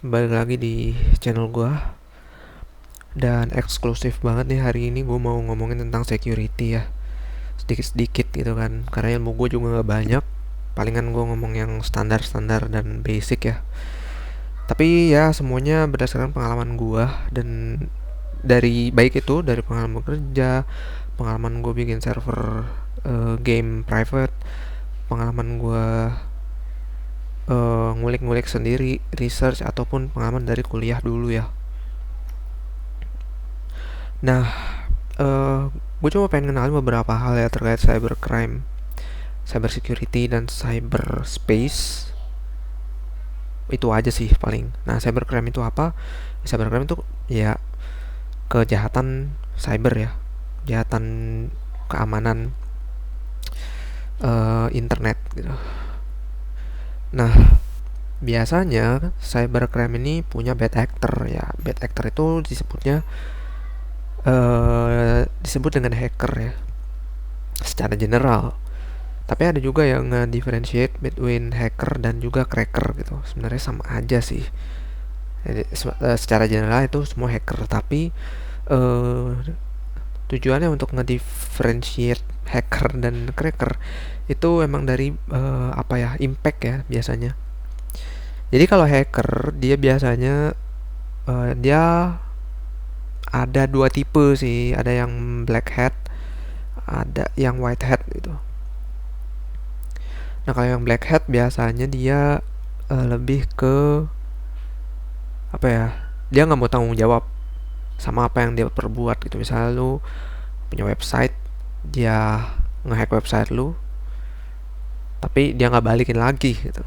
balik lagi di channel gua. Dan eksklusif banget nih hari ini gue mau ngomongin tentang security ya. Sedikit-sedikit gitu kan, karena ilmu gue juga gak banyak. Palingan gue ngomong yang standar-standar dan basic ya. Tapi ya semuanya berdasarkan pengalaman gue. Dan dari baik itu dari pengalaman bekerja, pengalaman gue bikin server game private, pengalaman gue ngulik-ngulik sendiri, research, ataupun pengalaman dari kuliah dulu ya. Nah, gue cuma pengen kenalin beberapa hal ya terkait cybercrime, cyber security, dan cyberspace. Itu aja sih paling. Nah, cybercrime itu apa? Cybercrime itu ya kejahatan cyber ya, kejahatan keamanan internet gitu. Nah, biasanya cybercrime ini punya bad actor ya. Bad actor itu disebut dengan hacker ya, secara general. Tapi ada juga yang differentiate between hacker dan juga cracker gitu. Sebenarnya sama aja sih. Jadi, secara general itu semua hacker, tapi uh, tujuannya untuk ngedifferentiate hacker dan cracker itu emang dari impact ya biasanya. Jadi kalau hacker dia biasanya dia ada dua tipe sih, ada yang black hat, ada yang white hat gitu. Nah, kalau yang black hat biasanya dia lebih ke apa ya? Dia nggak mau tanggung jawab sama apa yang dia perbuat gitu. Misalnya lu punya website, dia ngehack website lu, tapi dia nggak balikin lagi gitu.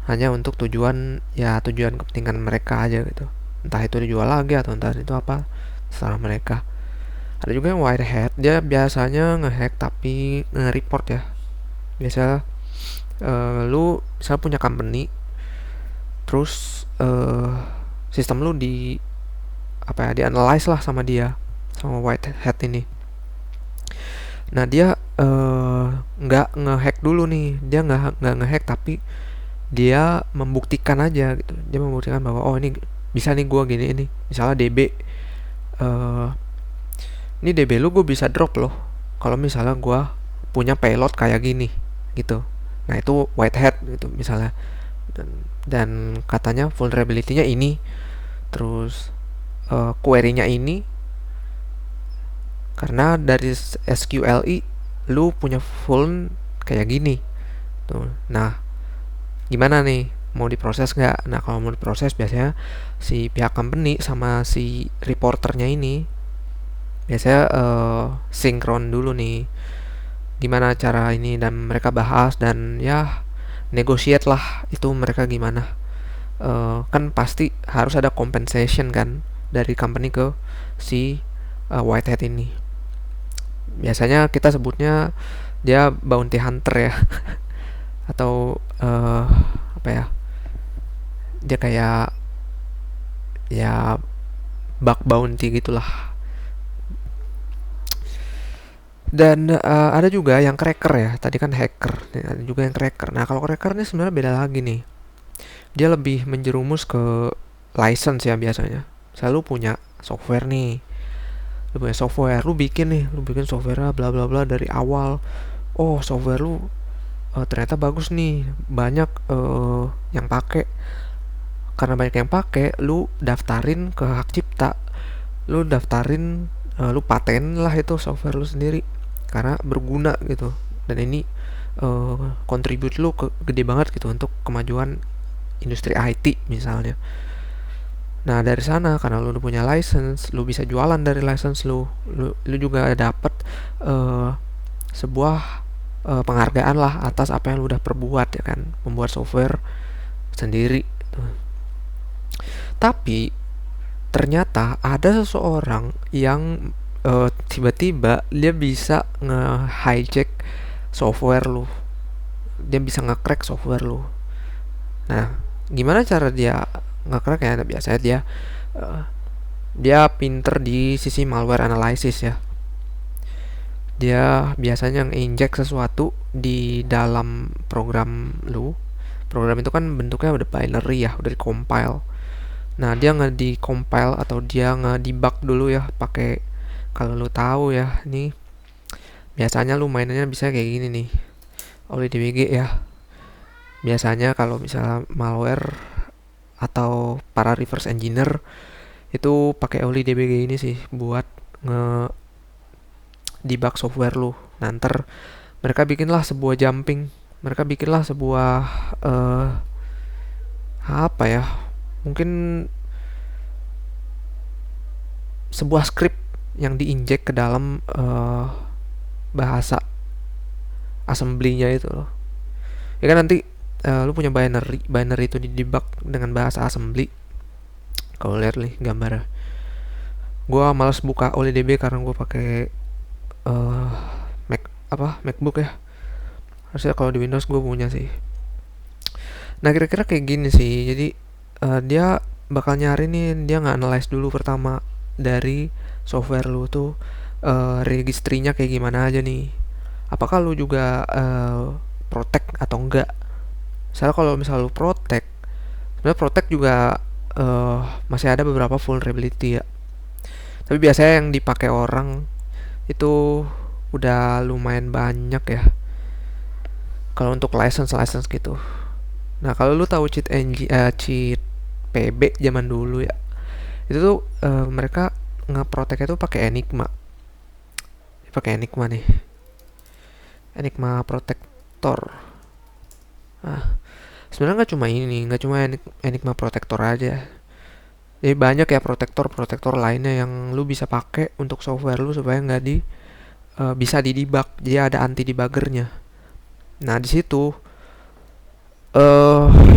Hanya untuk tujuan kepentingan mereka aja gitu. Entah itu dijual lagi atau entah itu apa, terserah mereka. Ada juga yang white hat, dia biasanya ngehack tapi nge-report ya. Biasa lu misal punya company, terus sistem lu di analyze lah sama dia, sama white hat ini. Nah, dia nggak ngehack dulu nih, dia nggak ngehack tapi dia membuktikan aja gitu. Dia membuktikan bahwa oh ini bisa nih gue gini ini. Misalnya DB, ini DB lu gue bisa drop loh kalau misalnya gue punya payload kayak gini gitu. Nah, itu white hat gitu misalnya. Dan katanya vulnerability-nya ini, terus query-nya ini, karena dari SQLi lu punya vuln kayak gini tuh. Nah, gimana nih, mau diproses nggak? Nah, kalau mau diproses biasanya si pihak company sama si reporternya ini biasanya sinkron dulu nih, gimana cara ini, dan mereka bahas dan ya negotiate lah itu mereka gimana. Kan pasti harus ada compensation kan dari company ke si white hat ini. Biasanya kita sebutnya dia bounty hunter ya atau apa ya, dia kayak ya bug bounty gitulah. Dan ada juga yang cracker ya, tadi kan hacker, ada juga yang cracker. Nah, kalau cracker ini sebenarnya beda lagi nih, dia lebih menjerumus ke license ya biasanya. Misalnya lu punya software nih, lu bikin software bla bla bla dari awal. Oh, software lu ternyata bagus nih, banyak yang pakai. Karena banyak yang pakai, lu daftarin ke hak cipta, lu paten lah itu software lu sendiri karena berguna gitu. Dan ini contribute lu gede banget gitu untuk kemajuan industri IT misalnya. Nah, dari sana karena lu udah punya license, lu bisa jualan dari license lu juga dapet sebuah penghargaan lah atas apa yang lu udah perbuat ya kan, membuat software sendiri gitu. Tapi ternyata ada seseorang yang tiba-tiba dia bisa nge-hijack software lu, dia bisa nge-crack software lu. Nah, gimana cara dia nge-crack ya? Nah, biasanya dia pinter di sisi malware analysis ya. Dia biasanya nge-inject sesuatu di dalam program lu, Program itu kan bentuknya udah binary ya, udah di-compile. Nah, dia nge-decompile atau dia nge-debug dulu ya pakai, kalau lu tahu ya, nih biasanya lu mainannya bisa kayak gini nih. OLEDBG ya. Biasanya kalau misalnya malware atau para reverse engineer itu pakai OLEDBG ini sih buat nge debug software lu. Nah, ntar mereka bikinlah sebuah jumping, mereka bikinlah sebuah apa ya? Mungkin sebuah script yang diinjek ke dalam bahasa assembly-nya itu loh. Ya kan nanti lu punya binary itu di debug dengan bahasa assembly. Kalau lihat nih gambarnya, gua malas buka OLEDB karena gua pakai MacBook ya. Harusnya kalau di Windows gue punya sih. Nah, kira-kira kayak gini sih. Jadi dia bakal nyari nih, dia nggak analyze dulu pertama dari software lu tuh registrinya kayak gimana aja nih. Apakah lu juga protect atau enggak? Misalnya kalau lu protect, sebenarnya protect juga masih ada beberapa vulnerability ya. Tapi biasanya yang dipakai orang itu udah lumayan banyak ya. Kalau untuk license gitu. Nah, kalau lu tahu cheat PB zaman dulu ya, itu tuh mereka nge-protect itu pakai Enigma. Pakai Enigma nih. Enigma Protector. Nah, sebenarnya nggak cuma Enigma Protector aja. Jadi banyak ya protektor lainnya yang lu bisa pakai untuk software lu supaya nggak bisa di debug. Jadi ada anti debuggernya. Nah, di situ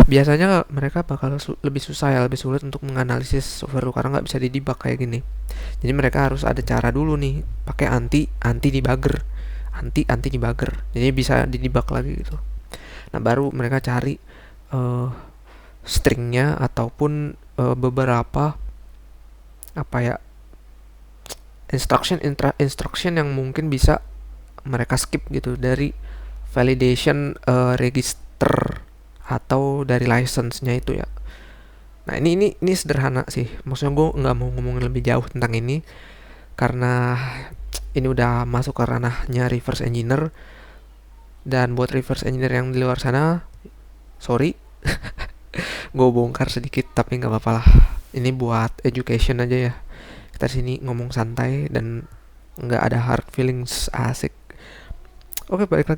biasanya mereka bakal lebih susah ya, lebih sulit untuk menganalisis software lu karena nggak bisa di debug kayak gini. Jadi mereka harus ada cara dulu nih pakai anti debugger, anti debugger. Jadi bisa di debug lagi gitu. Nah, baru mereka cari stringnya ataupun beberapa apa ya, instruction yang mungkin bisa mereka skip gitu dari validation register atau dari license-nya itu ya. Nah, ini sederhana sih. Maksudnya gue nggak mau ngomongin lebih jauh tentang ini karena ini udah masuk ke ranahnya reverse engineer. Dan buat reverse engineer yang di luar sana, sorry, gue bongkar sedikit tapi nggak apa-apa lah. Ini buat education aja ya. Kita sini ngomong santai dan nggak ada hard feelings, asik. Oke, balik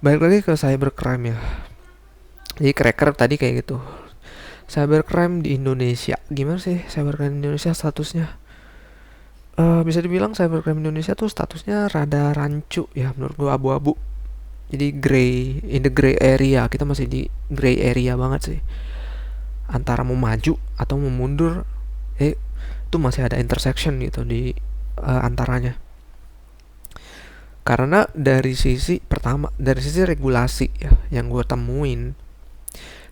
lagi ke cybercrime ya. Jadi cracker tadi kayak gitu. Cybercrime di Indonesia, gimana sih cybercrime di Indonesia statusnya? Bisa dibilang cybercrime Indonesia tuh statusnya rada rancu ya, menurut gue abu-abu. Jadi in the gray area, kita masih di gray area banget sih. Antara mau maju atau mau mundur, itu masih ada intersection gitu di antaranya. Karena dari sisi regulasi ya, yang gue temuin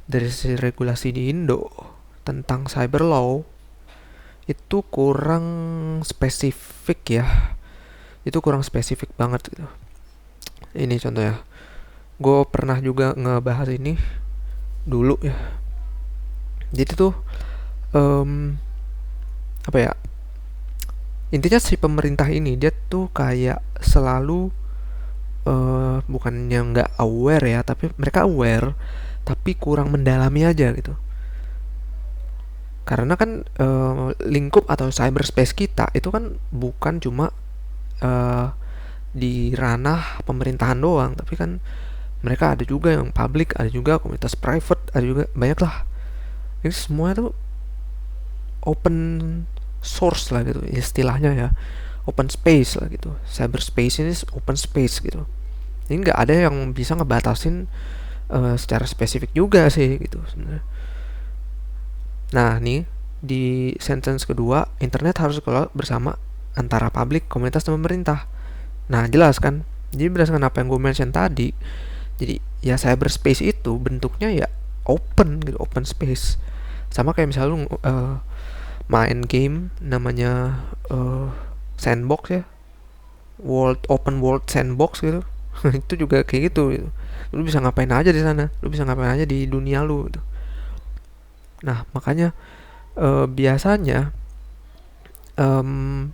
dari sisi regulasi di Indo tentang cyber law itu kurang spesifik ya. Itu kurang spesifik banget gitu. Ini contohnya, gue pernah juga ngebahas ini dulu ya. Jadi tuh apa ya, intinya si pemerintah ini dia tuh kayak selalu bukannya nggak aware ya, tapi mereka aware tapi kurang mendalami aja gitu. Karena kan lingkup atau cyberspace kita itu kan bukan cuma di ranah pemerintahan doang, tapi kan mereka ada juga yang public, ada juga komunitas private, ada juga banyak lah. Ini semua tuh open source lah gitu istilahnya ya, open space lah gitu. Cyberspace ini open space gitu. Ini nggak ada yang bisa ngebatasin secara spesifik juga sih gitu sebenarnya. Nah, nih di sentence kedua, internet harus dikelola bersama antara publik, komunitas, dan pemerintah. Nah, jelas kan? Jadi berdasarkan apa yang gue mention tadi, jadi ya cyberspace itu bentuknya ya open gitu, open space. Sama kayak misalnya lu main game namanya sandbox ya, open world sandbox gitu. Itu juga kayak gitu. Lu bisa ngapain aja di sana, lu bisa ngapain aja di dunia lu gitu. Nah makanya biasanya em,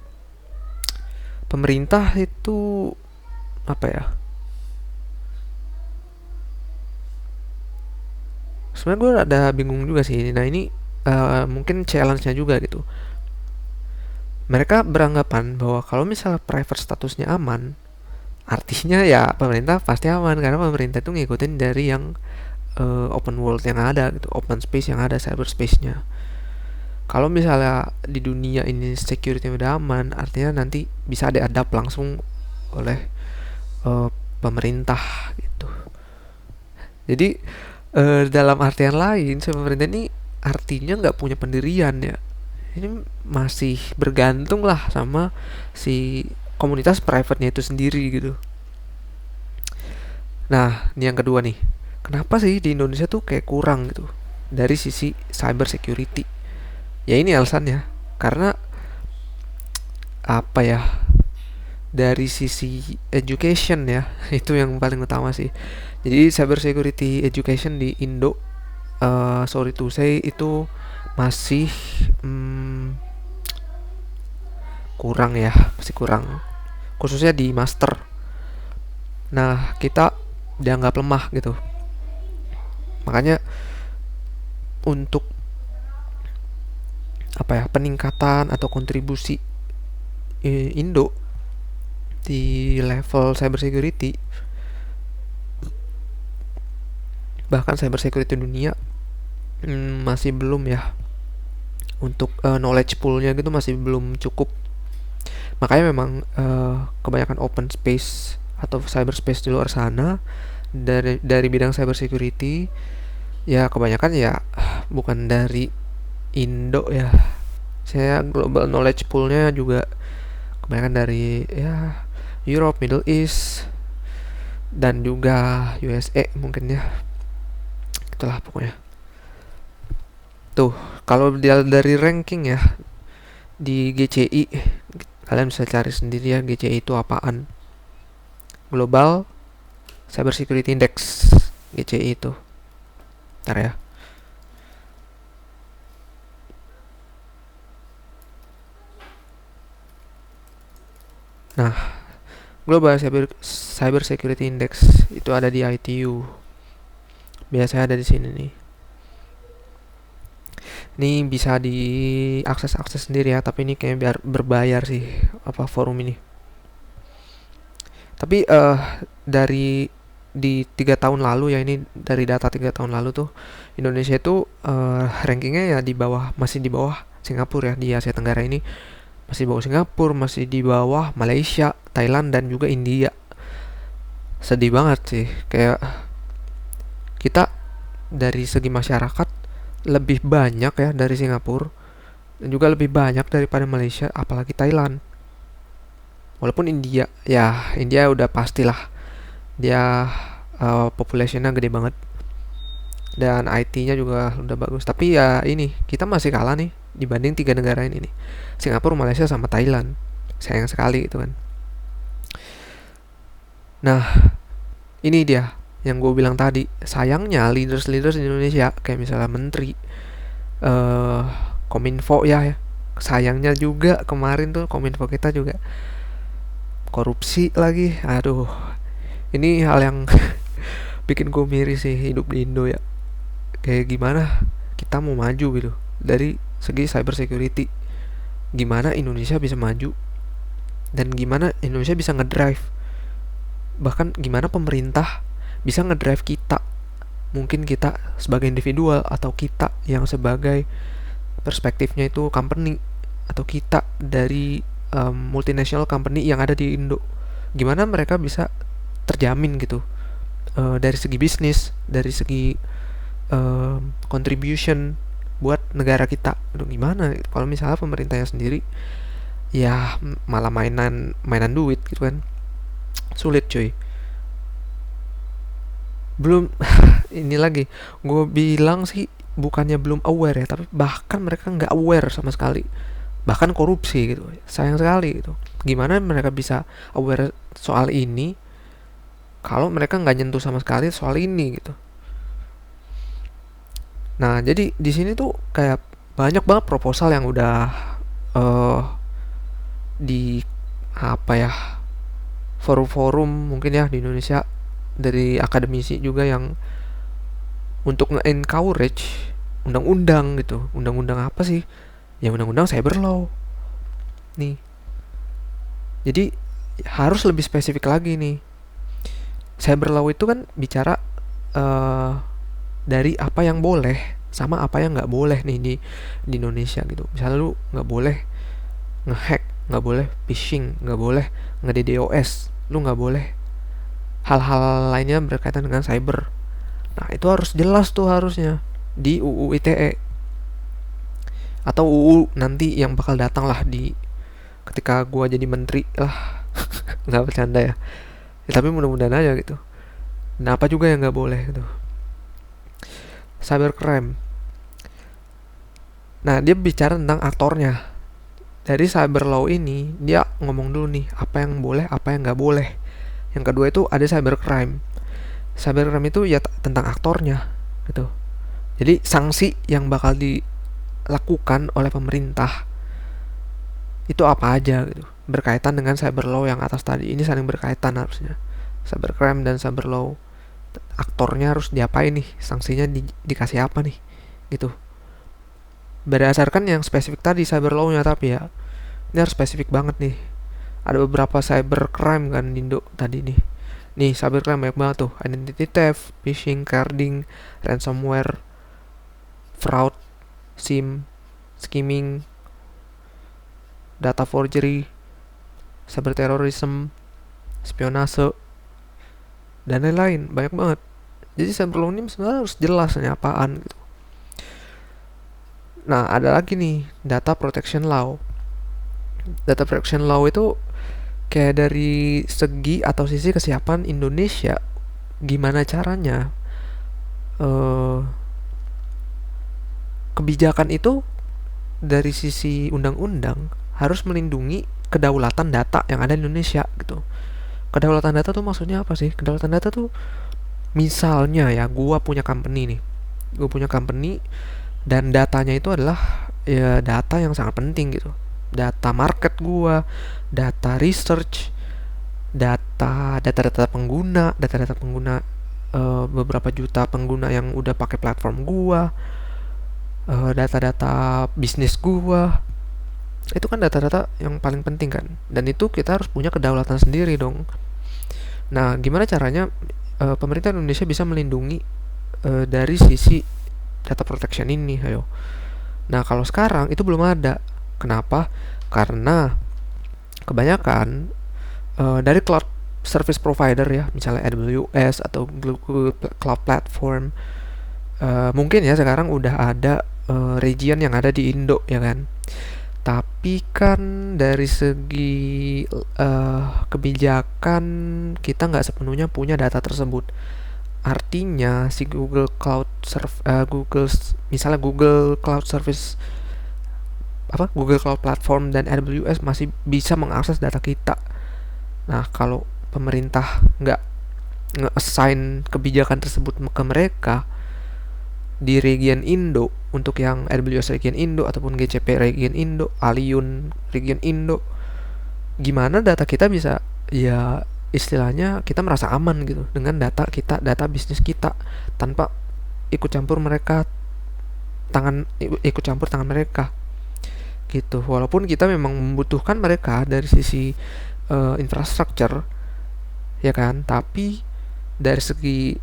pemerintah itu apa ya, sebenarnya gue ada bingung juga sih. Nah ini mungkin challenge-nya juga gitu. Mereka beranggapan bahwa kalau misalnya private statusnya aman, artinya ya pemerintah pasti aman, karena pemerintah itu ngikutin dari yang open world yang ada gitu, open space yang ada, cyberspace-nya. Kalau misalnya di dunia ini security udah aman, artinya nanti bisa diadap langsung oleh uh, pemerintah gitu. Jadi dalam artian lain, pemerintah ini artinya nggak punya pendirian ya. Ini masih bergantung lah sama si komunitas private-nya itu sendiri gitu. Nah, ini yang kedua nih. Kenapa sih di Indonesia tuh kayak kurang gitu dari sisi cyber security? Ya ini alasannya. Karena apa ya? Dari sisi education ya, itu yang paling utama sih. Jadi cyber security education di Indo, sorry to say, itu masih mm, kurang ya, masih kurang. Khususnya di master. Nah, kita dianggap lemah gitu. Makanya untuk apa ya, peningkatan atau kontribusi Indo di level cyber security, bahkan cyber security dunia, masih belum ya. Untuk knowledge poolnya gitu masih belum cukup. Makanya memang kebanyakan open space atau cyberspace di luar sana dari bidang cyber security ya kebanyakan ya bukan dari Indo ya. Saya global knowledge poolnya juga kebanyakan dari ya Europe, Middle East, dan juga USA mungkin ya. Itulah pokoknya. Tuh, kalau dari ranking ya di GCI, kalian bisa cari sendiri ya GCI itu apaan. Global Cyber Security Index, GCI itu. Ntar ya. Nah, Global Cyber Security Index itu ada di ITU. Biasanya ada di sini nih. Ini bisa diakses sendiri ya, tapi ini kayak biar berbayar sih apa forum ini. Tapi dari di 3 tahun lalu ya, ini dari data 3 tahun lalu tuh Indonesia itu rankingnya ya di bawah, masih di bawah Singapura ya, di Asia Tenggara ini masih di bawah Singapura, masih di bawah Malaysia, Thailand, dan juga India. Sedih banget sih, kayak kita dari segi masyarakat lebih banyak ya dari Singapura, dan juga lebih banyak daripada Malaysia, apalagi Thailand. Walaupun India ya, India udah pastilah dia populationnya gede banget dan IT-nya juga udah bagus, tapi ya ini kita masih kalah nih dibanding 3 negara ini nih, Singapura, Malaysia, sama Thailand. Sayang sekali itu kan. Nah ini dia yang gue bilang tadi, sayangnya leaders di Indonesia kayak misalnya menteri eh Kominfo ya, sayangnya juga kemarin tuh Kominfo kita juga korupsi lagi. Aduh, ini hal yang bikin gue miris sih hidup di Indo ya. Kayak gimana kita mau maju gitu dari segi cyber security, gimana Indonesia bisa maju, dan gimana Indonesia bisa ngedrive, bahkan gimana pemerintah bisa ngedrive kita, mungkin kita sebagai individual atau kita yang sebagai perspektifnya itu company, atau kita dari multinational company yang ada di Indo, gimana mereka bisa terjamin gitu dari segi bisnis, dari segi contribution buat negara kita. Aduh, gimana kalau misalnya pemerintahnya sendiri ya malah mainan duit gitu kan. Sulit cuy. Belum ini lagi gue bilang sih, bukannya belum aware ya, tapi bahkan mereka nggak aware sama sekali, bahkan korupsi gitu. Sayang sekali gitu, gimana mereka bisa aware soal ini kalau mereka nggak nyentuh sama sekali soal ini gitu. Nah, jadi di sini tuh kayak banyak banget proposal yang udah uh, di apa ya, forum-forum mungkin ya di Indonesia dari akademisi juga yang untuk nge-encourage undang-undang gitu. Undang-undang apa sih? Ya undang-undang cyber law nih. Jadi harus lebih spesifik lagi nih. Cyber law itu kan bicara uh, dari apa yang boleh sama apa yang nggak boleh nih di Indonesia gitu. Misalnya lu nggak boleh ngehack, nggak boleh phishing, nggak boleh nge-DDoS, lu nggak boleh hal-hal lainnya berkaitan dengan cyber. Nah itu harus jelas tuh harusnya di UU ITE atau UU nanti yang bakal datang lah di ketika gua jadi menteri lah. Nggak bercanda ya. Ya tapi mudah-mudahan aja gitu. Nah apa juga yang nggak boleh gitu. Cybercrime. Nah dia bicara tentang aktornya. Dari cyber law ini dia ngomong dulu nih apa yang boleh, apa yang nggak boleh. Yang kedua itu ada cybercrime. Cybercrime itu ya tentang aktornya gitu. Jadi sanksi yang bakal dilakukan oleh pemerintah itu apa aja gitu. Berkaitan dengan cyber law yang atas tadi ini saling berkaitan harusnya. Cybercrime dan cyber law. Aktornya harus diapain nih? Sanksinya dikasih apa nih? Gitu. Berdasarkan yang spesifik tadi cyber law-nya, tapi ya ini harus spesifik banget nih. Ada beberapa cybercrime kan di Indo tadi nih. Nih cybercrime banyak banget tuh. Identity theft, phishing, carding, ransomware, fraud, SIM, skimming, data forgery, cyber terrorism, spionase, dan lain-lain. Banyak banget. Jadi cyber law ini sebenarnya harus jelas nih apaan gitu. Nah, ada lagi nih, data protection law. Data protection law itu kayak dari segi atau sisi kesiapan Indonesia, gimana caranya kebijakan itu dari sisi undang-undang harus melindungi kedaulatan data yang ada di Indonesia gitu. Kedaulatan data tuh maksudnya apa sih? Kedaulatan data tuh misalnya ya, gua punya company nih. Gua punya company dan datanya itu adalah ya data yang sangat penting gitu. Data market gua, data research, data-data pengguna, data-data pengguna beberapa juta pengguna yang udah pakai platform gua, data-data bisnis gua. Itu kan data-data yang paling penting kan. Dan itu kita harus punya kedaulatan sendiri dong. Nah, gimana caranya pemerintah Indonesia bisa melindungi dari sisi data protection ini, ayo. Nah, kalau sekarang itu belum ada. Kenapa? Karena kebanyakan dari cloud service provider ya, misalnya AWS atau Google Cloud Platform, mungkin ya sekarang udah ada region yang ada di Indo ya kan. Tapi kan dari segi kebijakan kita nggak sepenuhnya punya data tersebut. Artinya si Google Cloud misalnya Google Cloud Service Google Cloud Platform dan AWS masih bisa mengakses data kita. Nah, kalau pemerintah nggak nge-assign kebijakan tersebut ke mereka di region Indo, untuk yang AWS region Indo ataupun GCP region Indo, Aliyun region Indo, gimana data kita bisa ya istilahnya kita merasa aman gitu dengan data kita, data bisnis kita, tanpa ikut campur tangan mereka gitu. Walaupun kita memang membutuhkan mereka dari sisi infrastruktur ya kan, tapi dari segi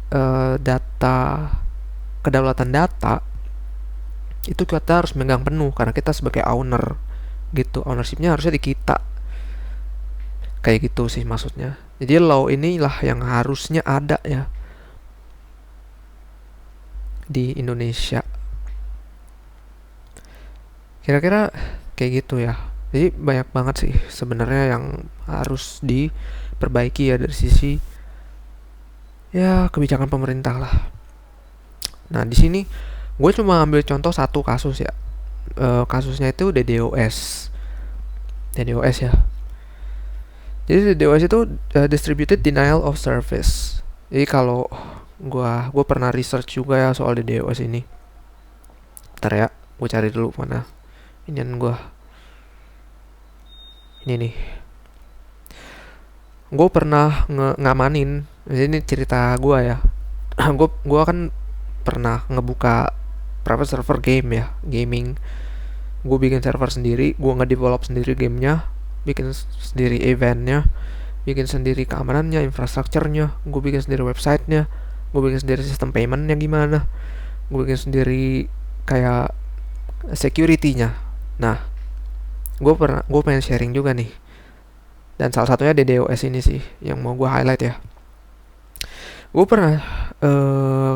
kedaulatan data itu kita harus megang penuh karena kita sebagai owner gitu. Ownershipnya harusnya di kita, kayak gitu sih maksudnya. Jadi law inilah yang harusnya ada ya di Indonesia. Kira-kira kayak gitu ya. Jadi banyak banget sih sebenarnya yang harus diperbaiki ya dari sisi ya kebijakan pemerintah lah. Nah di sini gue cuma ambil contoh satu kasus ya. Kasusnya itu DDoS ya. Jadi DDoS itu distributed denial of service. Jadi kalau gua pernah research juga ya soal DDoS ini. Ntar ya, gue cari dulu mana inian gua. Ini nih. Gue pernah ngamanin. Ini cerita gua ya. Gua kan pernah ngebuka private server game ya, gaming. Gue bikin server sendiri, gue nge-develop sendiri gamenya, bikin sendiri eventnya, bikin sendiri keamanannya, infrastrukturnya, gue bikin sendiri websitenya, gue bikin sendiri sistem paymentnya gimana, gue bikin sendiri kayak security-nya. Nah, gue pengen sharing juga nih, dan salah satunya DDoS ini sih yang mau gue highlight ya. Gue pernah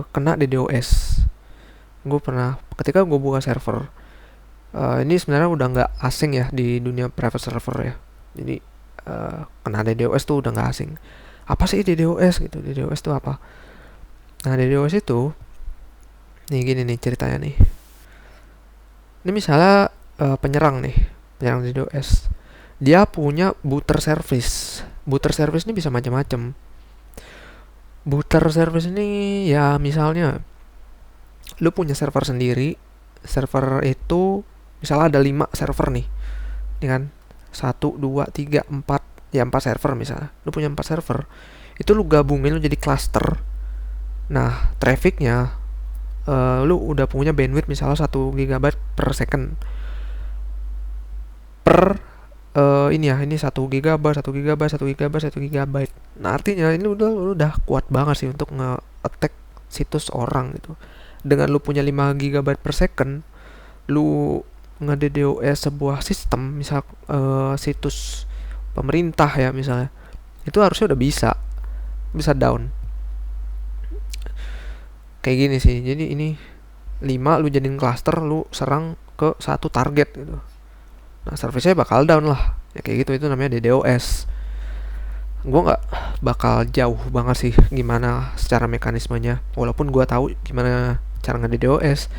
kena DDoS. Gue pernah ketika gue buka server. Ini sebenarnya udah nggak asing ya di dunia private server ya. Jadi kena DDoS tuh udah nggak asing. Apa sih DDoS gitu? DDoS itu apa? Nah, DDoS itu nih gini nih ceritanya nih. Ini misalnya penyerang DDoS. Dia punya booter service. Booter service ini bisa macam-macam. Booter service ini ya misalnya lu punya server sendiri. Server itu misalnya ada 5 server nih. Ini kan 1, 2, 3, 4. Ya 4 server misalnya. Lu punya 4 server. Itu lu gabungin lu jadi cluster. Nah, trafficnya lu udah punya bandwidth misalnya 1 GB per second. Per ini 1 GB, 1 GB, 1 GB, 1 GB. Nah, artinya ini udah kuat banget sih untuk nge-attack situs orang gitu. Dengan lu punya 5 GB per second, lu nge-DDoS sebuah sistem, misal situs pemerintah ya misalnya, itu harusnya udah bisa down. Kayak gini sih. Jadi ini 5 lu jadiin cluster, lu serang ke satu target gitu. Nah, service-nya bakal down lah. Ya kayak gitu, itu namanya DDoS. Gue nggak bakal jauh banget sih gimana secara mekanismenya. Walaupun gue tahu gimana cara nge-DDoS.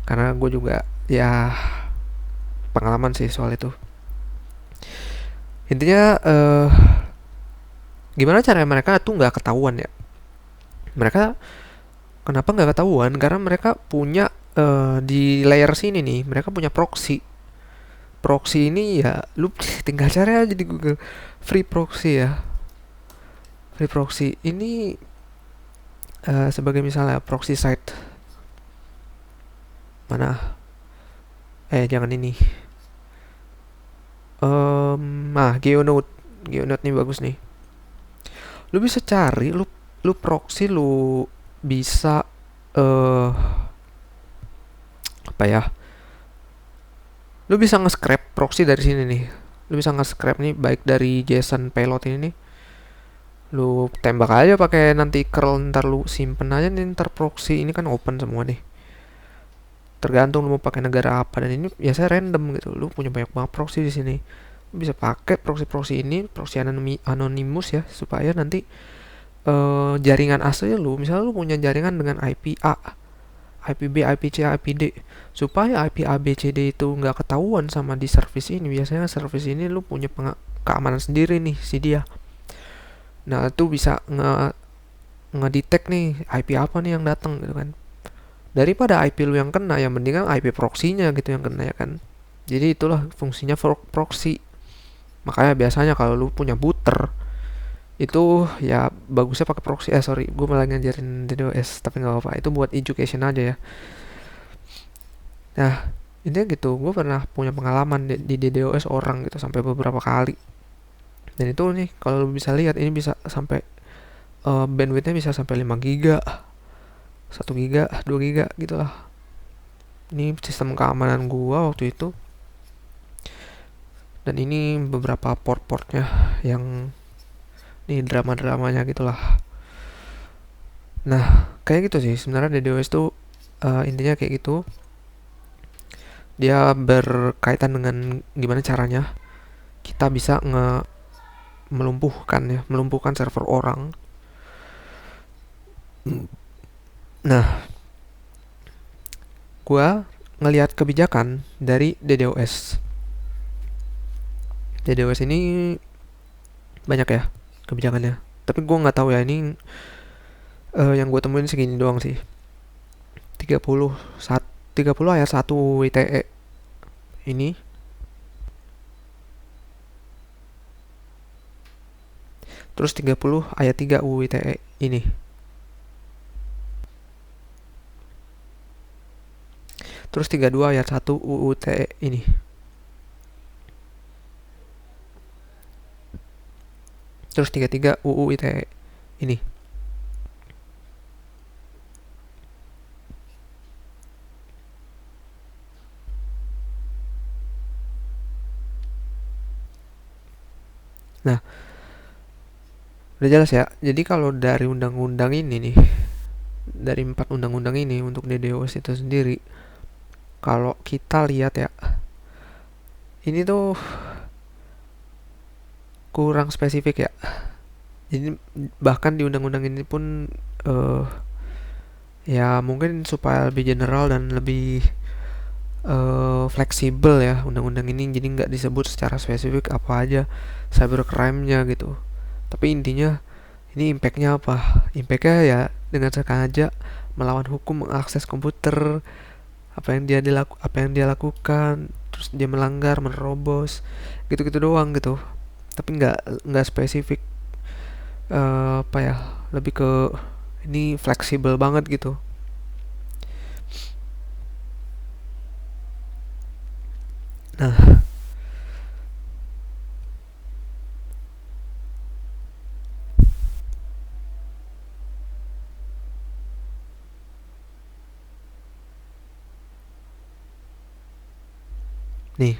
Karena gue juga ya pengalaman sih soal itu. Intinya gimana cara mereka tuh nggak ketahuan ya. Mereka kenapa nggak ketahuan? Karena mereka punya di layer sini nih, mereka punya proxy. Proxy ini ya lu tinggal cari aja di Google, free proxy ya. Free proxy ini sebagai misalnya proxy site mana? Jangan ini. Geonode nih bagus nih. Lu bisa cari, lu proxy, lu bisa apa ya? Lu bisa nge-scrap proxy dari sini nih. Lu bisa nge-scrap nih baik dari JSON payload ini nih. Lu tembak aja pakai nanti curl, ntar lu simpen aja nih, ntar proxy ini kan open semua nih. Tergantung lu mau pakai negara apa, dan ini biasanya random gitu. Lu punya banyak banget proxy di sini. Lu bisa pakai proxy ini, proxy anonymous ya, supaya nanti jaringan asli lu, misalnya lu punya jaringan dengan IP A, IP B, IP C, IP D, supaya IP A, B, C, D itu nggak ketahuan sama di service ini. Biasanya service ini lu punya keamanan sendiri nih si dia. Nah, itu bisa ngedetect nih IP apa nih yang datang gitu kan. Daripada IP lu yang kena, yang mendingan IP proxy-nya gitu yang kena ya kan. Jadi itulah fungsinya proxy. Makanya biasanya kalau lu punya booter itu ya bagusnya pakai proxy. Gue malah ngajarin DDoS, tapi nggak apa-apa, itu buat education aja ya. Nah, intinya gitu, gue pernah punya pengalaman di DDoS orang gitu sampai beberapa kali. Dan itu nih kalau lu bisa lihat, ini bisa sampai bandwidthnya bisa sampai 5 giga, 1 giga, 2 giga gitu lah. Ini sistem keamanan gua waktu itu. Dan ini beberapa port-portnya yang nih drama-dramanya gitulah. Nah, kayak gitu sih sebenarnya DDoS tuh intinya kayak gitu. Dia berkaitan dengan gimana caranya kita bisa melumpuhkan server orang. Nah, gua ngelihat kebijakan dari DDoS. DDoS ini banyak ya kebijakannya. Tapi gue nggak tahu ya ini yang gue temuin segini doang sih. 30 30 ayat 1 ITE ini. Terus 30 ayat 3 UU ITE ini. Terus 32 ayat 1 UU ITE ini. Terus 33 UU ITE ini. Nah, udah jelas ya. Jadi kalau dari undang-undang ini nih, dari 4 undang-undang ini untuk DDoS itu sendiri, kalau kita lihat ya, ini tuh kurang spesifik ya. Jadi bahkan di undang-undang ini pun ya mungkin supaya lebih general dan lebih fleksibel ya undang-undang ini, jadi nggak disebut secara spesifik apa aja cybercrime-nya gitu. Tapi intinya ini impactnya apa? Impactnya ya dengan sengaja melawan hukum mengakses komputer, apa yang dia lakukan, terus dia melanggar, menerobos, gitu-gitu doang gitu. Tapi nggak spesifik. Apa ya? Lebih ke ini fleksibel banget gitu. Nah, nih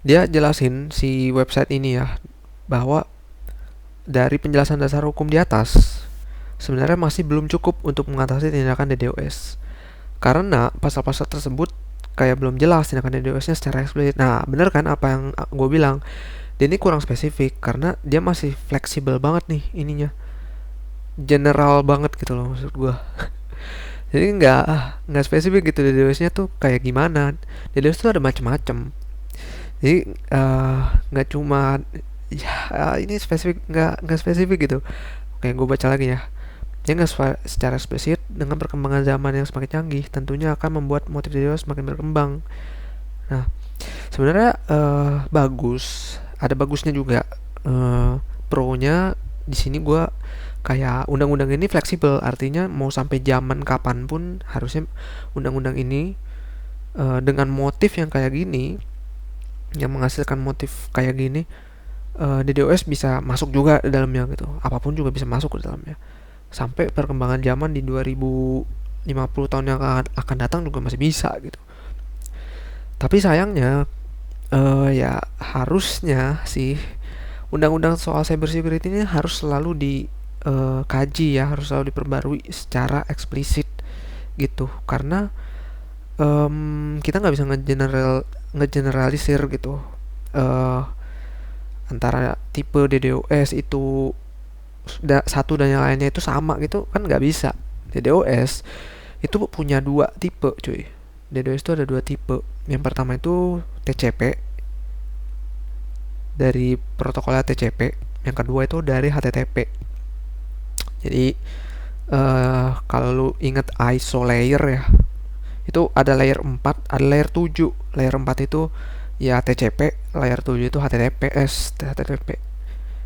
dia jelasin si website ini ya bahwa dari penjelasan dasar hukum di atas sebenarnya masih belum cukup untuk mengatasi tindakan DDoS. Karena pasal-pasal tersebut kayak belum jelas tindakan DDoS-nya secara eksplisit. Nah, bener kan apa yang gue bilang? Dia ini kurang spesifik karena dia masih fleksibel banget nih ininya. General banget gitu loh maksud gue. Jadi nggak spesifik gitu DDoS-nya tuh kayak gimana. DDoS tuh ada macam-macam. Jadi nggak cuma ya ini spesifik nggak spesifik gitu. Oke, gue baca lagi ya. Dia nggak secara spesifik dengan perkembangan zaman yang semakin canggih, tentunya akan membuat motif DDoS semakin berkembang. Nah, sebenarnya bagus, ada bagusnya juga. Pro-nya di sini gue kayak undang-undang ini fleksibel, artinya mau sampai zaman kapanpun harusnya undang-undang ini dengan motif yang kayak gini, yang menghasilkan motif kayak gini, DDoS bisa masuk juga di dalamnya gitu. Apapun juga bisa masuk ke dalamnya. Sampai perkembangan zaman di 2050 tahun yang akan datang juga masih bisa gitu. Tapi sayangnya ya harusnya sih undang-undang soal cyber security ini harus selalu dikaji ya, harus selalu diperbarui secara eksplisit gitu. Karena kita nggak bisa ngegeneralisir gitu antara tipe DDoS itu satu dan yang lainnya itu sama gitu kan, nggak bisa. DDoS itu punya dua tipe cuy. DDoS itu ada dua tipe. Yang pertama itu TCP, dari protokolnya TCP. Yang kedua itu dari HTTP. Jadi kalau lu inget ISO layer ya, itu ada layer 4, ada layer 7. Layer 4 itu ya TCP, layer 7 itu HTTPS. HTTP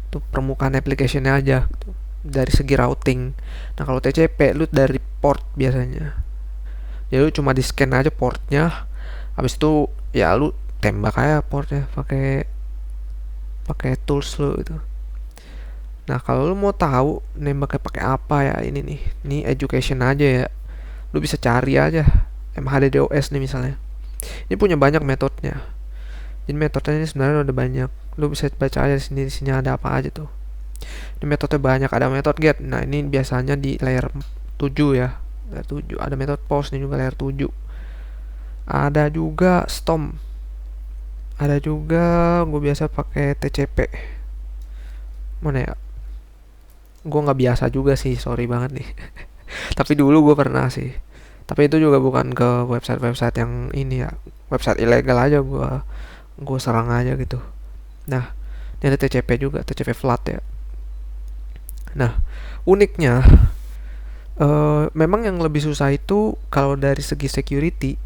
itu permukaan application-nya aja gitu, dari segi routing. Nah, kalau TCP lu dari port biasanya. Jadi lu cuma di-scan aja portnya. Habis itu ya lu tembak aja portnya pakai tools lu itu. Nah, kalau lu mau tahu nembaknya pakai apa ya, ini nih. Ini education aja ya. Lu bisa cari aja MHDDoS nih misalnya. Ini punya banyak metodenya. Jadi metodenya ini sebenarnya udah banyak. Lu bisa baca aja di sini ada apa aja tuh. Ini metodenya banyak, ada metode get. Nah, ini biasanya di layer 7 ya. Layer 7. Ada metode post nih juga layer 7. Ada juga storm. Ada juga gue biasa pakai TCP. Mana ya? Gue nggak biasa juga sih, sorry banget nih. Tapi dulu gue pernah sih. Tapi itu juga bukan ke website-website yang ini ya. Website ilegal aja gue serang aja gitu. Nah, Ini ada TCP juga, TCP flat ya. Nah, uniknya memang yang lebih susah itu kalau dari segi security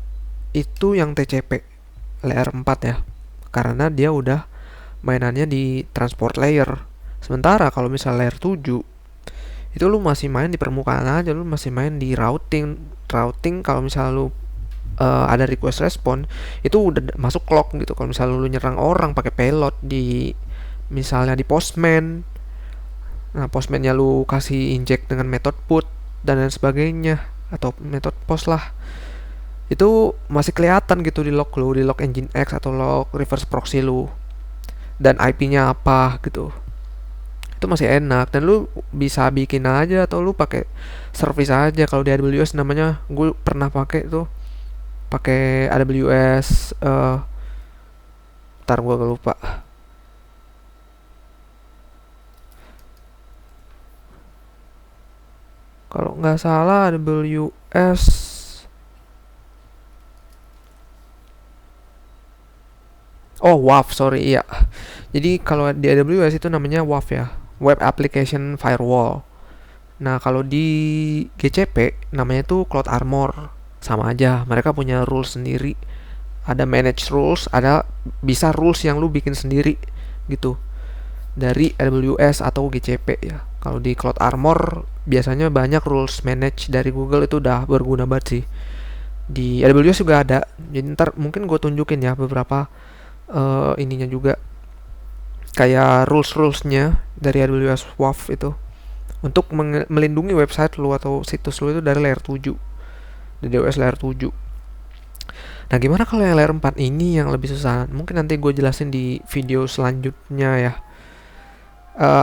itu yang TCP layer 4 ya. Karena dia udah mainannya di transport layer. Sementara kalau misal layer 7 itu lu masih main di permukaan aja, lu masih main di routing kalau misal lu ada request respon itu udah masuk clock gitu. Kalau misalnya lu nyerang orang pakai payload di misalnya di postman, nah postmannya lu kasih inject dengan method put dan lain sebagainya atau method post lah, itu masih kelihatan gitu di log lu, di log Nginx atau log reverse proxy lu, dan IP-nya apa gitu. Itu masih enak dan lu bisa bikin aja atau lu pakai service aja. Kalau di AWS namanya, gue pernah pakai tuh, pakai AWS ntar gue lupa. Kalau nggak salah AWS WAF, sorry, iya. Jadi kalau di AWS itu namanya WAF ya, Web Application Firewall. Nah, kalau di GCP namanya itu Cloud Armor. Sama aja, mereka punya rules sendiri. Ada manage rules, ada bisa rules yang lu bikin sendiri gitu. Dari AWS atau GCP ya. Kalau di Cloud Armor biasanya banyak rules manage dari Google, itu udah berguna banget sih. Di AWS juga ada. Jadi ntar mungkin gue tunjukin ya beberapa ininya juga, kayak rules-rulesnya dari AWS WAF itu untuk melindungi website lu atau situs lu itu dari layer 7, dari AWS layer 7. Nah, gimana kalau yang layer 4 ini yang lebih susah? Mungkin nanti gue jelasin di video selanjutnya ya.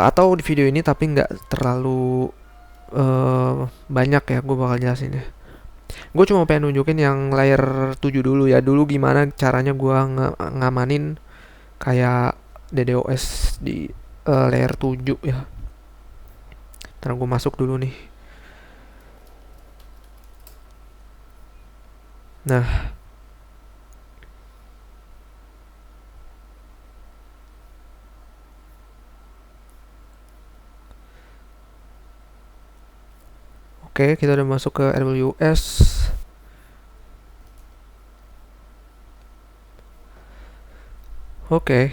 Atau di video ini tapi nggak terlalu banyak ya, gue bakal jelasin ya. Gue cuma pengen nunjukin yang layer 7 dulu ya. Dulu gimana caranya gue ngamanin kayak DDoS di layer 7 ya. Ntar gue masuk dulu nih. Nah, oke, kita udah masuk ke AWS. Oke.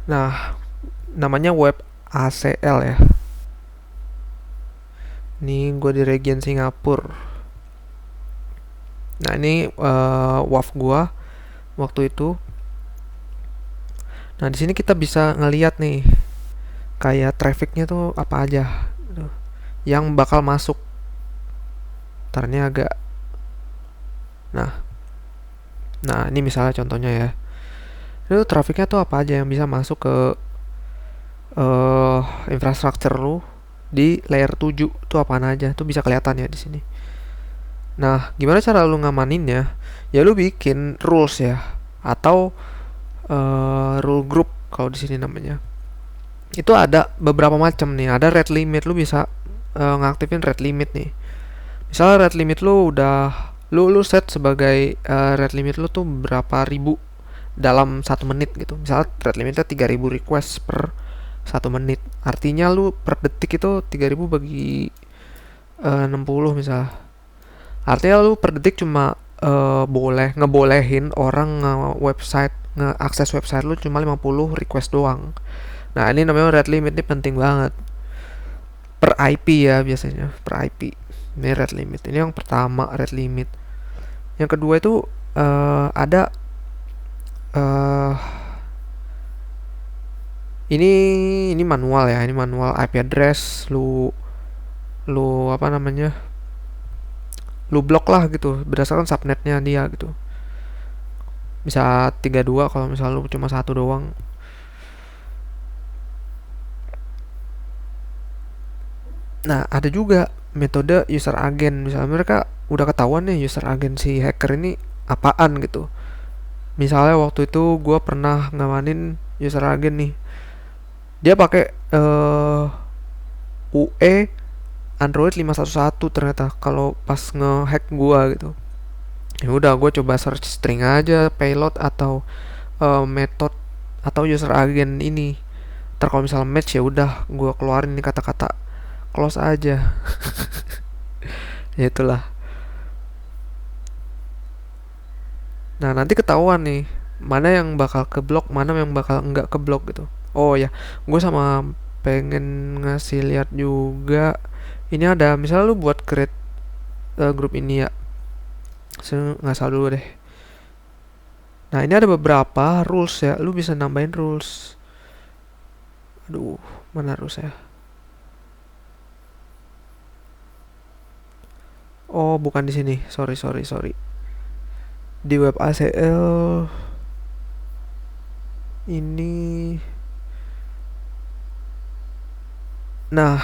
Nah, namanya web ACL ya. Ini gue di region Singapura. Nah, ini WAF gue waktu itu. Nah, di sini kita bisa ngeliat nih kayak trafficnya tuh apa aja yang bakal masuk. Tarnya agak. Nah, ini misalnya contohnya ya. Itu trafficnya tuh apa aja yang bisa masuk ke infrastruktur lu di layer 7 tuh apaan aja, tuh bisa kelihatan ya di sini. Nah, gimana cara lu ngamaninnya? Ya lu bikin rules ya, atau rule group kalau di sini namanya. Itu ada beberapa macam nih. Ada red limit, lu bisa ngaktifin red limit nih. Misalnya red limit lu udah lu set sebagai red limit lu tuh berapa ribu dalam 1 menit gitu. Misalnya red limitnya 3000 request per 1 menit. Artinya lu per detik itu 3000 bagi 60 misalnya. Artinya lu per detik cuma ngebolehin orang nge-akses website lu cuma 50 request doang. Nah, ini namanya red limit, ini penting banget. Per IP ya biasanya, per IP. Ini red limit. Ini yang pertama, red limit. Yang kedua itu ada ini manual ya, ini manual IP address. Lu apa namanya? Lu blok lah gitu berdasarkan subnetnya dia gitu. Bisa 32 kalau misalnya lu cuma satu doang. Nah, ada juga metode user agent. Misalnya mereka udah ketahuan nih user agent si hacker ini apaan gitu. Misalnya waktu itu gue pernah ngamanin user agent nih. Dia pakai UE Android 511 ternyata kalau pas ngehack gua gitu. Ya udah, gue coba search string aja payload atau method atau user agent ini. Ntar kalau misalnya match ya udah gue keluarin ini kata-kata close aja. Ya itulah. Nah nanti ketahuan nih mana yang bakal keblok, mana yang bakal enggak keblok gitu. Oh ya, gue sama pengen ngasih lihat juga. Ini ada misalnya lu buat create grup ini ya. Nggak salah dulu deh. Nah ini ada beberapa rules ya. Lu bisa nambahin rules. Aduh, mana rules ya? Oh, bukan di sini. Sorry, sorry, sorry. Di web ACL ini. Nah,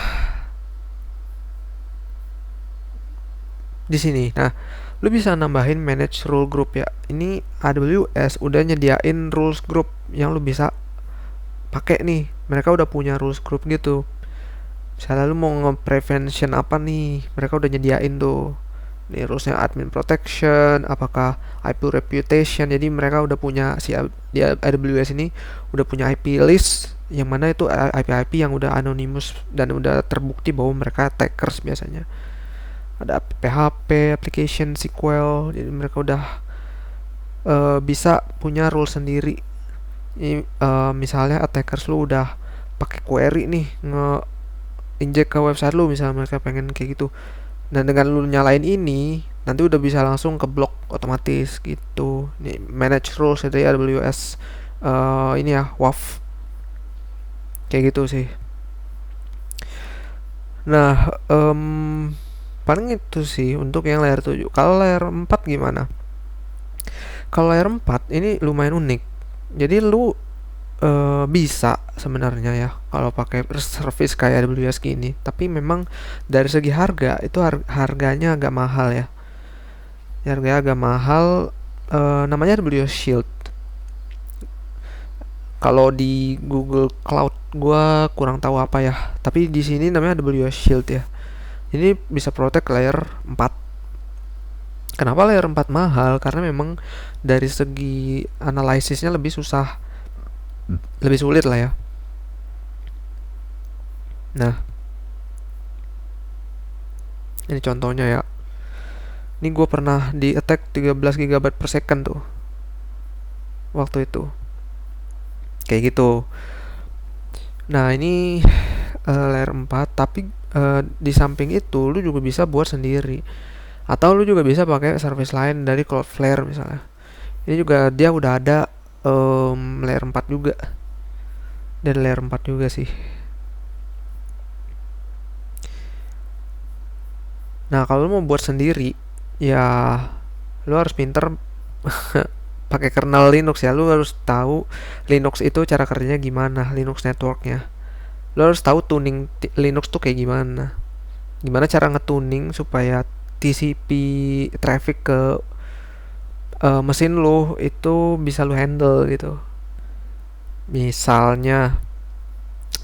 di sini. Nah, lu bisa nambahin manage rule group ya. Ini AWS udah nyediain rules group yang lu bisa pakai nih. Mereka udah punya rules group gitu. Misalnya lu mau nge-prevention apa nih, mereka udah nyediain tuh. Nih rulesnya admin protection, apakah IP reputation. Jadi mereka udah punya di AWS ini udah punya IP list yang mana itu IP-IP yang udah anonymous dan udah terbukti bahwa mereka attackers biasanya. Ada PHP, application, SQL. Jadi mereka udah bisa punya rule sendiri. Ini, misalnya attackers lu udah pakai query nih injek ke website lu, misalnya mereka pengen kayak gitu. Nah dengan lu nyalain ini nanti udah bisa langsung ke blok otomatis gitu. Nih manage rules dari AWS ini ya WAF kayak gitu sih. Nah paling itu sih untuk yang layer 7. Kalau layer 4 gimana? Kalau layer 4 ini lumayan unik. Jadi lu bisa sebenarnya ya kalau pakai service kayak AWS gini, tapi memang dari segi harga itu harganya agak mahal ya. Harganya agak mahal. Namanya AWS Shield. Kalau di Google Cloud gua kurang tahu apa ya, tapi di sini namanya AWS Shield ya. Ini bisa protect layer 4. Kenapa layer 4 mahal? Karena memang dari segi analisisnya lebih susah, lebih sulit lah ya. Nah, ini contohnya ya. Ini gue pernah di attack 13 GB per second tuh waktu itu. Kayak gitu. Nah, ini layer 4, tapi di samping itu lu juga bisa buat sendiri. Atau lu juga bisa pakai service lain dari Cloudflare misalnya. Ini juga dia udah ada layer 4 juga. Dan layer 4 juga sih. Nah, kalau lu mau buat sendiri, ya lu harus pinter pakai kernel Linux ya. Lu harus tahu Linux itu cara kerjanya gimana, Linux networknya. Lu harus tahu tuning Linux tuh kayak gimana. Gimana cara ngetuning supaya TCP traffic ke mesin lu itu bisa lu handle gitu. Misalnya,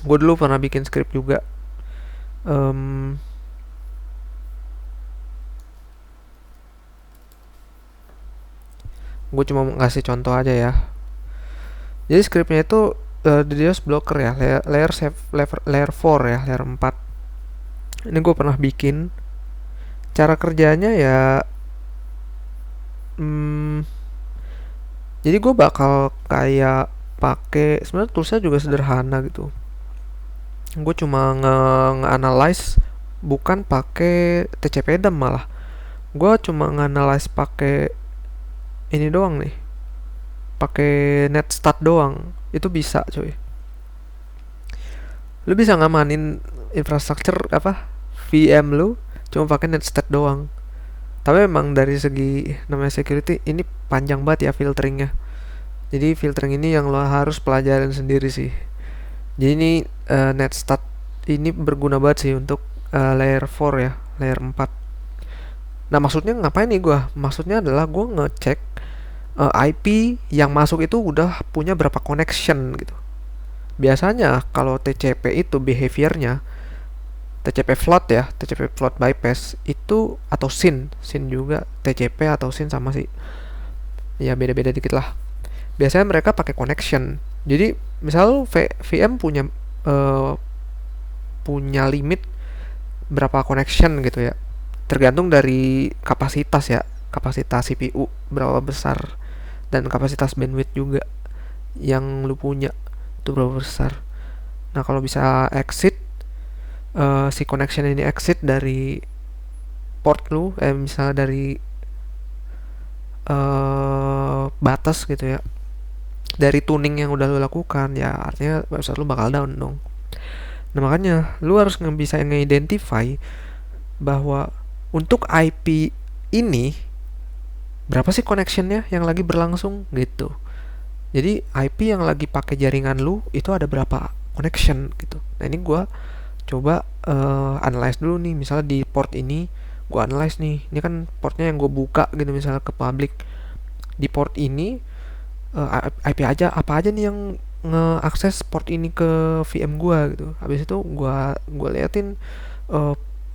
gue dulu pernah bikin script juga. Gue cuma ngasih contoh aja ya. Jadi scriptnya itu DDoS blocker ya, layer 4 ya, layer 4. Ini gue pernah bikin. Cara kerjanya ya jadi gue bakal kayak pakai, sebenarnya toolsnya juga sederhana gitu. Gue cuma nge-analyze, bukan pakai TCP/DEM malah. Gue cuma nge-analyze pakai ini doang nih, pakai netstat doang. Itu bisa cuy. Lu bisa ngamanin infrastruktur apa VM lu cuma pakai netstat doang. Tapi memang dari segi namanya security ini panjang banget ya filteringnya. Jadi filtering ini yang lo harus pelajarin sendiri sih. Jadi ini netstat ini berguna banget sih untuk layer 4 ya, layer 4. Nah maksudnya ngapain nih gua? Maksudnya adalah gua ngecek IP yang masuk itu udah punya berapa connection gitu. Biasanya kalau TCP itu behaviornya TCP float ya, TCP float bypass itu, atau SYN juga, TCP atau SYN sama sih, ya beda-beda dikit lah. Biasanya mereka pakai connection. Jadi misal VM eh, punya limit berapa connection gitu ya, tergantung dari kapasitas ya, kapasitas CPU berapa besar, dan kapasitas bandwidth juga yang lu punya itu berapa besar. Nah kalau bisa exit, si connection ini exit dari port lu, misalnya dari batas gitu ya, dari tuning yang udah lu lakukan, ya artinya website lu bakal down dong. Nah makanya lu harus bisa nge-identify bahwa untuk IP ini berapa sih connectionnya yang lagi berlangsung gitu. Jadi IP yang lagi pakai jaringan lu itu ada berapa connection gitu. Nah ini gue coba analyze dulu nih, misalnya di port ini gue analyze nih, ini kan portnya yang gue buka gitu misalnya ke public. Di port ini IP aja apa aja nih yang ngeakses port ini ke VM gua gitu. Habis itu gua liatin,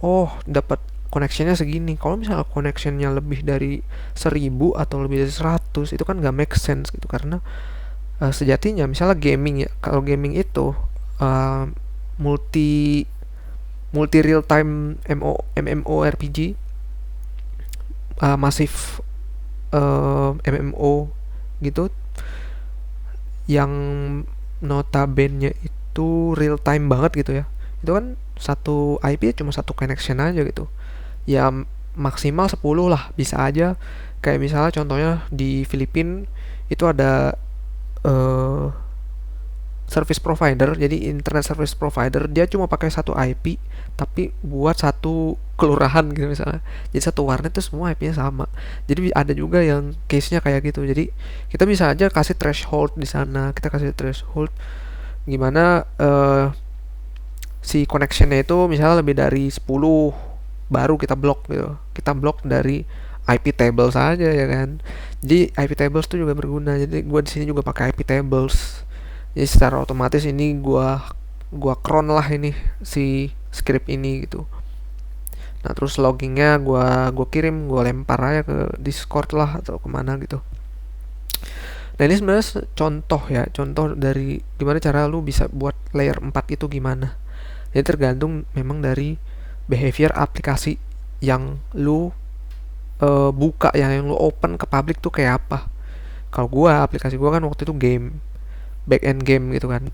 oh dapat connectionnya segini. Kalau misalnya connectionnya lebih dari 1000 atau lebih dari 100, itu kan gak make sense gitu, karena sejatinya misalnya gaming ya, kalau gaming itu multi multi real time MMORPG, masif MMO gitu, yang notabene itu real time banget gitu ya, itu kan satu IP cuma satu connection aja gitu ya, maksimal 10 lah bisa aja. Kayak misalnya contohnya di Filipina itu ada uh, service provider, jadi internet service provider, dia cuma pakai satu IP tapi buat satu kelurahan gitu misalnya, jadi satu warnet itu semua IP-nya sama. Jadi ada juga yang case-nya kayak gitu. Jadi kita bisa aja kasih threshold di sana, kita kasih threshold gimana si connection-nya itu misalnya lebih dari 10 baru kita blok gitu, kita blok dari IP tables saja ya kan. Jadi IP tables itu juga berguna, jadi gue di sini juga pakai IP tables. Jadi secara otomatis ini gua cron lah ini si script ini gitu. Nah terus loggingnya gua kirim, gua lempar aja ke Discord lah atau kemana gitu. Nah ini sebenarnya contoh ya, contoh dari gimana cara lu bisa buat layer 4 itu gimana. Jadi tergantung memang dari behavior aplikasi yang lu buka ya, yang lu open ke public tuh kayak apa. Kalau aplikasi gua kan waktu itu game, back end game gitu kan.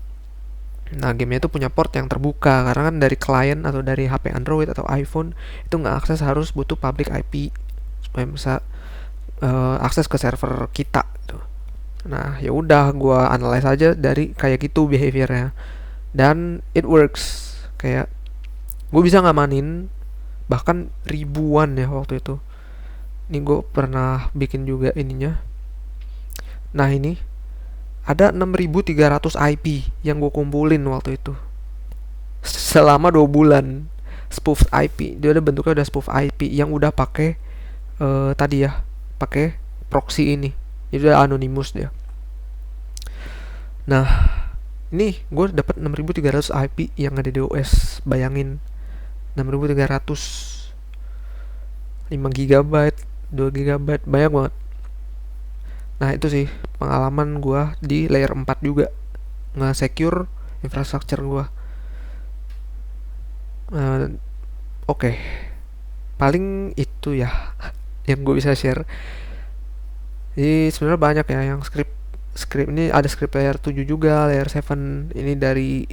Nah gamenya itu punya port yang terbuka, karena kan dari klien atau dari HP Android atau iPhone itu nggak akses, harus butuh public IP supaya bisa akses ke server kita gitu. Nah ya udah gue analyze aja dari kayak gitu behaviornya, dan it works. Kayak gue bisa ngamanin bahkan ribuan ya waktu itu. Ini gue pernah bikin juga ininya. Nah ini ada 6.300 IP yang gue kumpulin waktu itu selama 2 bulan. Spoof IP, dia ada bentuknya udah spoof IP yang udah pakai tadi ya, pakai proxy ini, jadi udah anonymous dia. Nah ini gue dapat 6.300 IP yang ada di OS. Bayangin 6.300, 5 GB, 2 GB, banyak banget. Nah itu sih pengalaman gue di layer 4 juga, nge-secure infrastructure gue. Oke. Paling itu ya yang gue bisa share. Jadi sebenarnya banyak ya yang script ini, ada script layer 7 juga, layer 7 ini dari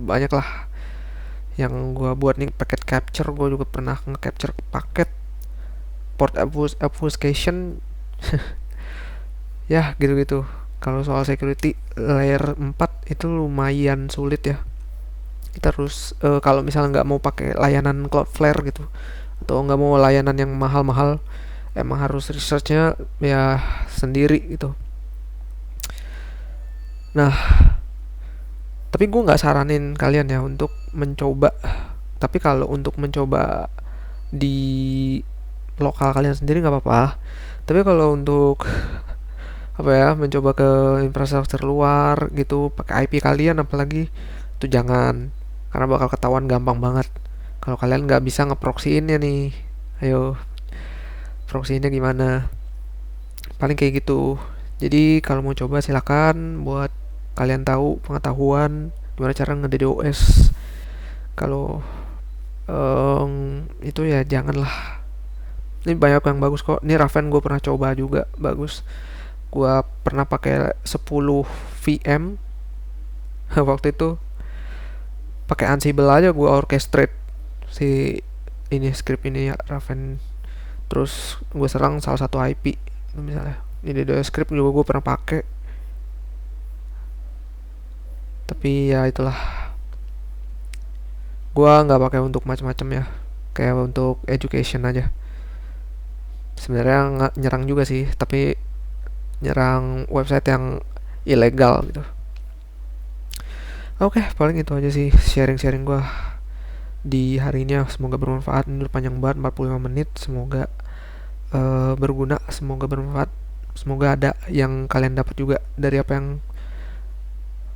banyak lah yang gue buat nih. Packet capture, gue juga pernah nge-capture paket. Port obfuscation ya gitu-gitu. Kalau soal security layer 4 itu lumayan sulit ya. Kita harus kalau misalnya nggak mau pakai layanan Cloudflare gitu, atau nggak mau layanan yang mahal-mahal, emang harus researchnya ya sendiri gitu. Nah tapi gue nggak saranin kalian ya untuk mencoba. Tapi kalau untuk mencoba di lokal kalian sendiri nggak apa-apa. Tapi kalau untuk apa ya, mencoba ke infrastruktur luar gitu pakai IP kalian apalagi, itu jangan. karena bakal ketahuan gampang banget kalau kalian nggak bisa ngeproxiinnya nih. Ayo, proxiinnya gimana? Paling kayak gitu. Jadi kalau mau coba silakan, buat kalian tahu pengetahuan gimana cara nge-DDoS. Kalau itu ya janganlah. Ini banyak yang bagus kok. Ini Raven gue pernah coba juga, bagus. Gue pernah pakai 10 VM waktu itu, pakai Ansible aja gue orchestrate si ini script ini ya Raven, terus gue serang salah satu IP misalnya. Ini DDoS script juga gue pernah pakai, tapi ya itulah, gue nggak pakai untuk macam-macam ya, kayak untuk education aja. Sebenarnya nggak nyerang juga sih, tapi nyerang website yang ilegal gitu. Oke, paling itu aja sih sharing-sharing gue di hari ini ya. Semoga bermanfaat. Ini udah panjang banget, 45 menit. Semoga berguna, semoga bermanfaat. Semoga ada yang kalian dapat juga dari apa yang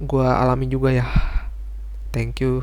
gue alami juga ya. Thank you.